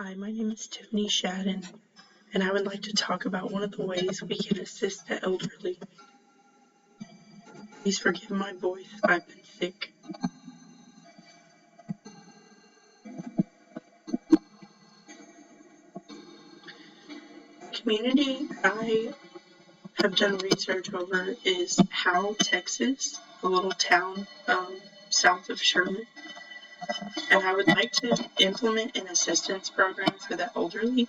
Hi, my name is Tiffany Shadden, and I would like to talk about one of the ways we can assist the elderly. Please forgive my voice, I've been sick. Community I have done research over is Howell, Texas, a little town south of Sherman, and I would like to implement an assistance program for the elderly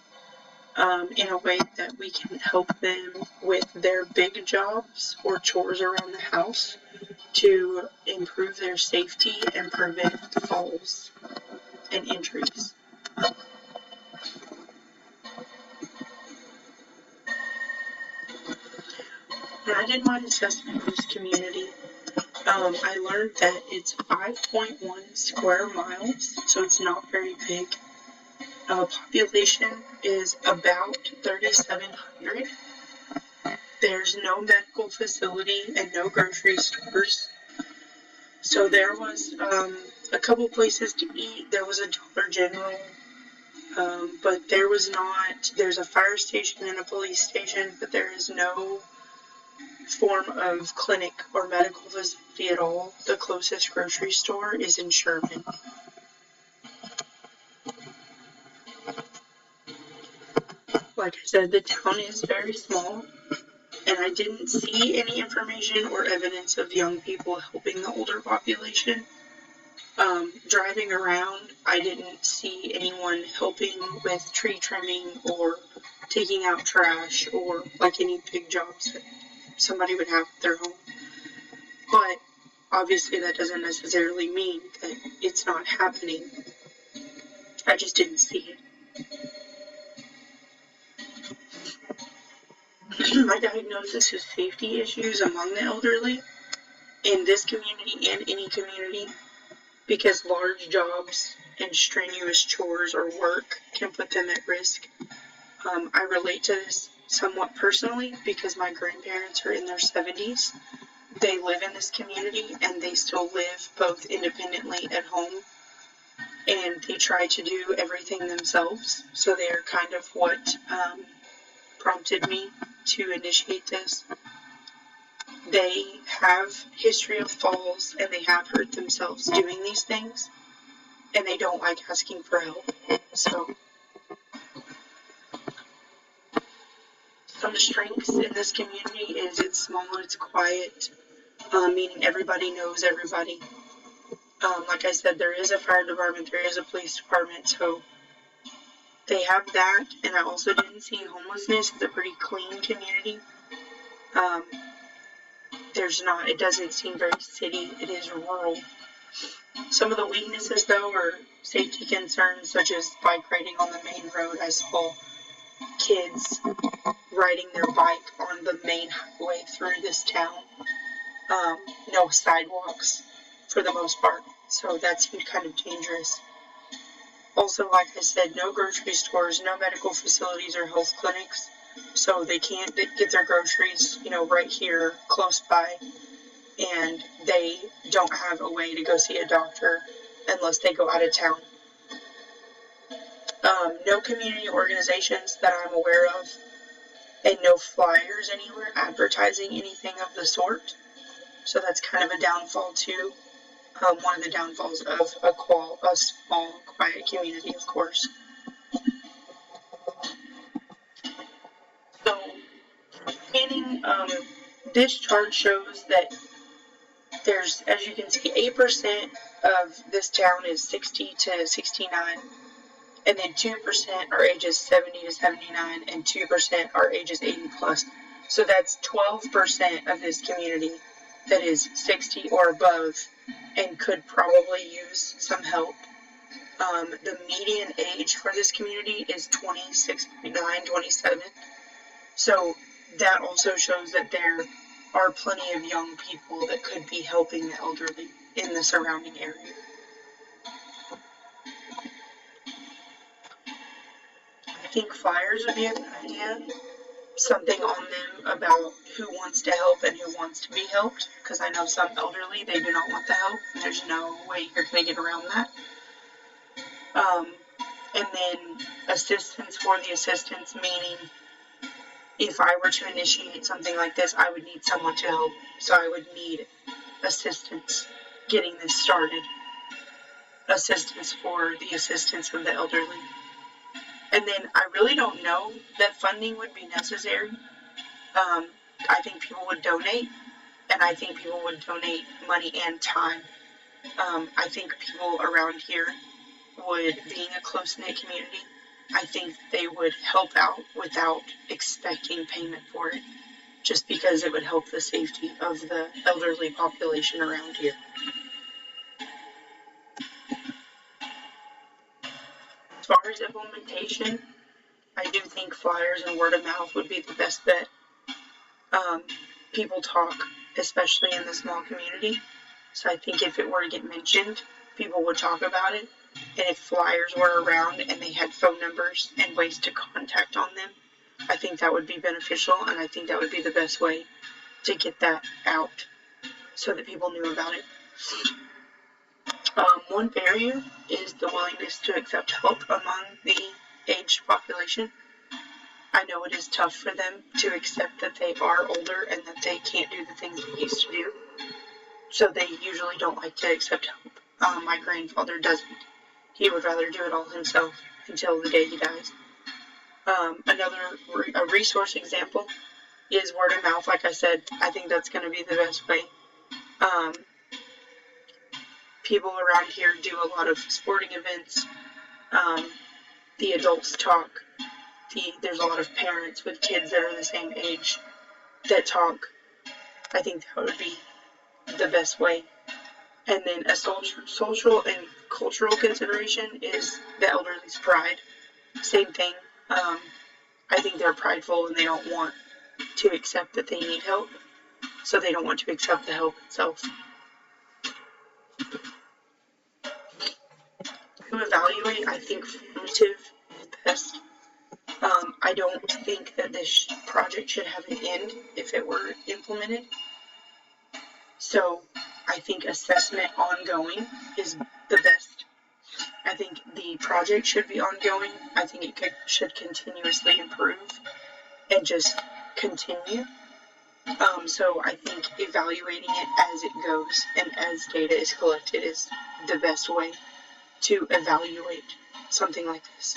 in a way that we can help them with their big jobs or chores around the house to improve their safety and prevent falls and injuries. When I did my assessment of this community, I learned that it's 5.1 square miles, so it's not very big. Population is about 3,700. There's no medical facility and no grocery stores. So there was a couple places to eat. There was a Dollar General, but there's a fire station and a police station, but there is no form of clinic or medical facility at all. The closest grocery store is in Sherman. Like I said, the town is very small, and I didn't see any information or evidence of young people helping the older population. Driving around, I didn't see anyone helping with tree trimming or taking out trash or like any big jobs that somebody would have at their home. But obviously that doesn't necessarily mean that it's not happening. I just didn't see it. My diagnosis is safety issues among the elderly in this community and any community, because large jobs and strenuous chores or work can put them at risk. I relate to this somewhat personally because my grandparents are in their 70s. They live in this community and they still live both independently at home, and they try to do everything themselves. So they are kind of what prompted me to initiate this. They have history of falls and they have hurt themselves doing these things, and they don't like asking for help. So some strengths in this community is it's small and it's quiet, meaning everybody knows everybody. Like I said, there is a fire department, there is a police department, so they have that. And I also didn't see homelessness. It's a pretty clean community. It doesn't seem very city, it is rural. Some of the weaknesses though are safety concerns, such as bike riding on the main road. I saw kids riding their bike on the main highway through this town. No sidewalks for the most part, so that seemed kind of dangerous. Also, like I said, no grocery stores, no medical facilities or health clinics, so they can't get their groceries, right here close by, and they don't have a way to go see a doctor unless they go out of town. No community organizations that I'm aware of, and no flyers anywhere advertising anything of the sort. So that's kind of a downfall too. One of the downfalls of a small, quiet community, of course. So, this chart shows that there's, as you can see, 8% of this town is 60 to 69, and then 2% are ages 70 to 79, and 2% are ages 80 plus. So that's 12% of this community that is 60 or above and could probably use some help. The median age for this community is 26.9, 27. So that also shows that there are plenty of young people that could be helping the elderly in the surrounding area. I think flyers would be a good idea. Something on them about who wants to help and who wants to be helped, because I know some elderly, they do not want the help, and there's no way you're going to get around that. And then assistance for the assistance, meaning if I were to initiate something like this, I would need someone to help. So I would need assistance getting this started. Assistance for the assistance of the elderly. And then I really don't know that funding would be necessary. I think people would donate, and I think people would donate money and time. I think people around here would, being a close-knit community, I think they would help out without expecting payment for it, just because it would help the safety of the elderly population around here. As far as implementation, I do think flyers and word of mouth would be the best bet. People talk, especially in the small community, so I think if it were to get mentioned, people would talk about it. And if flyers were around and they had phone numbers and ways to contact on them, I think that would be beneficial, and I think that would be the best way to get that out so that people knew about it. One barrier is the willingness to accept help among the aged population. I know it is tough for them to accept that they are older and that they can't do the things they used to do, so they usually don't like to accept help. My grandfather doesn't. He would rather do it all himself until the day he dies. A resource example is word of mouth. Like I said, I think that's going to be the best way. People around here do a lot of sporting events. The adults talk. There's a lot of parents with kids that are the same age that talk. I think that would be the best way. And then a social and cultural consideration is the elderly's pride. Same thing. I think they're prideful and they don't want to accept that they need help, so they don't want to accept the help itself. To evaluate, I think formative is best. I don't think that this project should have an end if it were implemented. So I think assessment ongoing is the best. I think the project should be ongoing. I think it should continuously improve and just continue. So I think evaluating it as it goes and as data is collected is the best way to evaluate something like this.